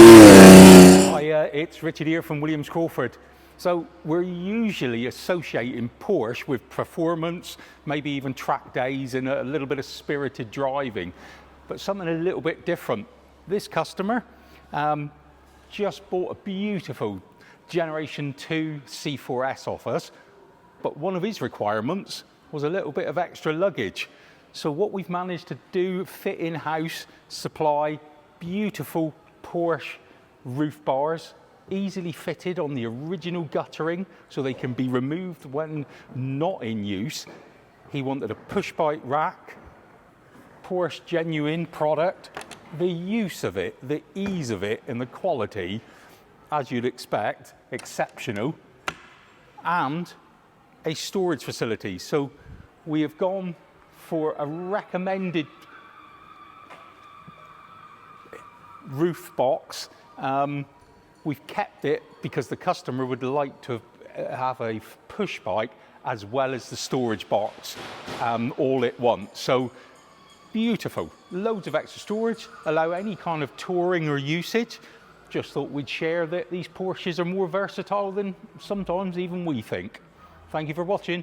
Hi, it's Richard here from Williams Crawford. So we're usually associating Porsche with performance, maybe even track days and a little bit of spirited driving, but something a little bit different. This customer just bought a beautiful Generation 2 C4S off us, but one of his requirements was a little bit of extra luggage. So what we've managed to do, fit in-house, supply beautiful Porsche roof bars, easily fitted on the original guttering so they can be removed when not in use. He wanted a push bike rack, Porsche genuine product, the use of it, the ease of it and the quality, as you'd expect, exceptional, and a storage facility. So we have gone for a recommended roof box. We've kept it because the customer would like to have a push bike as well as the storage box all at once. So beautiful, loads of extra storage, allow any kind of touring or usage. Just thought we'd share that these Porsches are more versatile than sometimes even we think. Thank you for watching.